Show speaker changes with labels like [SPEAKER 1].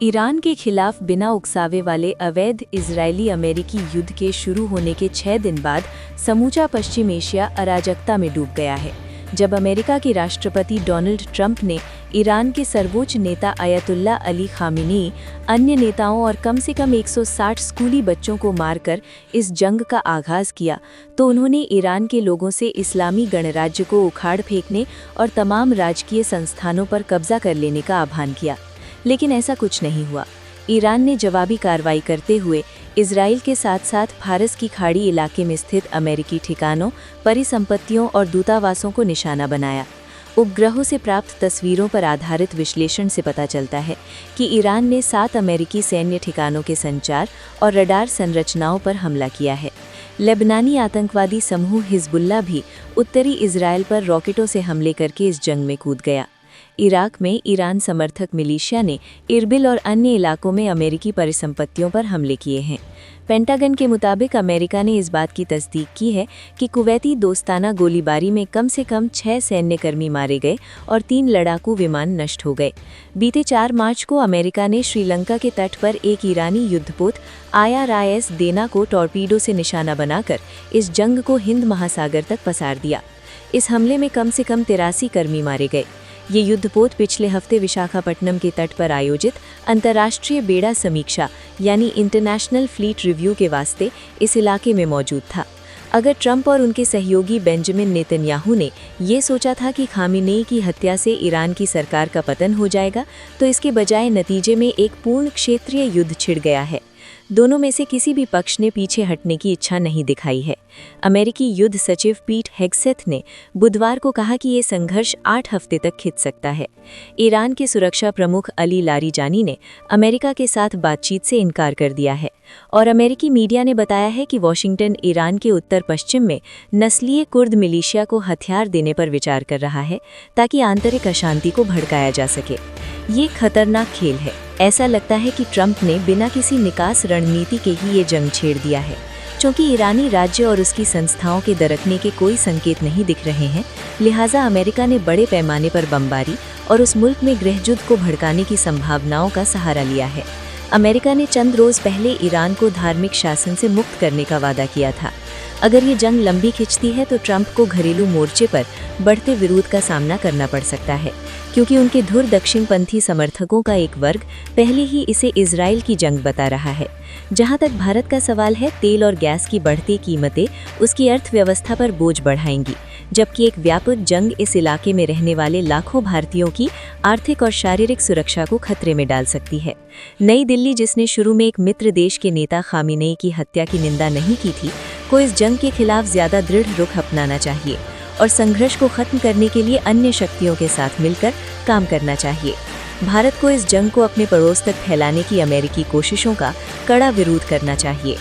[SPEAKER 1] Iran के खिलाफ बिना उकसावे वाले अवैध इजरायली अमेरिकी युद्ध के शुरू होने के 6 दिन बाद समूचा पश्चिम एशिया अराजकता में डूब गया है। जब अमेरिका के राष्ट्रपति डोनाल्ड ट्रंप ने ईरान के सर्वोच्च नेता अयतुल्ला अली खामेनी, अन्य नेताओं और कम से कम 160 स्कूली बच्चों को मारकर इस जंग का आगाज किया, तो उन्होंने ईरान के लोगों से इस्लामी गणराज्य को उखाड़ फेंकने और तमाम राजकीय संस्थानों पर कब्जा कर लेने का आह्वान किया। लेकिन ऐसा कुछ नहीं हुआ। ईरान ने जवाबी कार्रवाई करते हुए इजराइल के साथ साथ फारस की खाड़ी इलाके में स्थित अमेरिकी ठिकानों, परिसंपत्तियों और दूतावासों को निशाना बनाया। उपग्रहों से प्राप्त तस्वीरों पर आधारित विश्लेषण से पता चलता है कि ईरान ने 7 अमेरिकी सैन्य ठिकानों के संचार और रडार संरचनाओं पर हमला किया है। लेबनानी आतंकवादी समूह हिजबुल्लाह भी उत्तरी इजराइल पर रॉकेटों से हमले करके इस जंग में कूद गया। इराक में ईरान समर्थक मिलिशिया ने इरबिल और अन्य इलाकों में अमेरिकी परिसंपत्तियों पर हमले किए हैं। पेंटागन के मुताबिक अमेरिका ने इस बात की तस्दीक की है कि कुवैती दोस्ताना गोलीबारी में कम से कम 6 सैन्यकर्मी मारे गए और 3 लड़ाकू विमान नष्ट हो गए। बीते 4 मार्च को अमेरिका ने श्रीलंका के तट पर एक ईरानी युद्धपोत IRIS देना को टॉर्पीडो से निशाना बनाकर इस जंग को हिंद महासागर तक पसार दिया। इस हमले में कम से कम 83 कर्मी मारे गए। ये युद्धपोत पिछले हफ्ते विशाखापट्टनम के तट पर आयोजित अंतर्राष्ट्रीय बेड़ा समीक्षा यानी इंटरनेशनल फ्लीट रिव्यू के वास्ते इस इलाके में मौजूद था। अगर ट्रंप और उनके सहयोगी बेंजामिन नेतन्याहू ने ये सोचा था कि खामेनेई की हत्या से ईरान की सरकार का पतन हो जाएगा, तो इसके बजाय नतीजे में एक पूर्ण क्षेत्रीय युद्ध छिड़ गया है। दोनों में से किसी भी पक्ष ने पीछे हटने की इच्छा नहीं दिखाई है। अमेरिकी युद्ध सचिव पीट हेग्सेथ ने बुधवार को कहा कि ये संघर्ष 8 हफ्ते तक खिंच सकता है। ईरान के सुरक्षा प्रमुख अली लारीजानी ने अमेरिका के साथ बातचीत से इनकार कर दिया है और अमेरिकी मीडिया ने बताया है कि वॉशिंगटन ईरान के उत्तर पश्चिम में नस्लीय कुर्द मिलिशिया को हथियार देने पर विचार कर रहा है ताकि आंतरिक अशांति को भड़काया जा सके। ये खतरनाक खेल है। ऐसा लगता है कि ट्रंप ने बिना किसी निकास रणनीति के ही ये जंग छेड़ दिया है। चूंकि ईरानी राज्य और उसकी संस्थाओं के दरकने के कोई संकेत नहीं दिख रहे हैं, लिहाजा अमेरिका ने बड़े पैमाने पर बमबारी और उस मुल्क में गृहयुद्ध को भड़काने की संभावनाओं का सहारा लिया है। अमेरिका ने चंद रोज पहले ईरान को धार्मिक शासन से मुक्त करने का वादा किया था। अगर ये जंग लंबी खिंचती है तो ट्रंप को घरेलू मोर्चे पर बढ़ते विरोध का सामना करना पड़ सकता है, क्योंकि उनके धुर दक्षिणपंथी समर्थकों का एक वर्ग पहले ही इसे इजराइल की जंग बता रहा है। जहां तक भारत का सवाल है, तेल और गैस की बढ़ती कीमतें उसकी अर्थव्यवस्था पर बोझ बढ़ाएंगी, जबकि एक व्यापक जंग इस इलाके में रहने वाले लाखों भारतीयों की आर्थिक और शारीरिक सुरक्षा को खतरे में डाल सकती है। नई दिल्ली, जिसने शुरू में एक मित्र देश के नेता खामेनेई की हत्या की निंदा नहीं की थी, को इस जंग के खिलाफ ज्यादा दृढ़ रुख अपनाना चाहिए और संघर्ष को खत्म करने के लिए अन्य शक्तियों के साथ मिलकर काम करना चाहिए। भारत को इस जंग को अपने पड़ोस तक फैलाने की अमेरिकी कोशिशों का कड़ा विरोध करना चाहिए।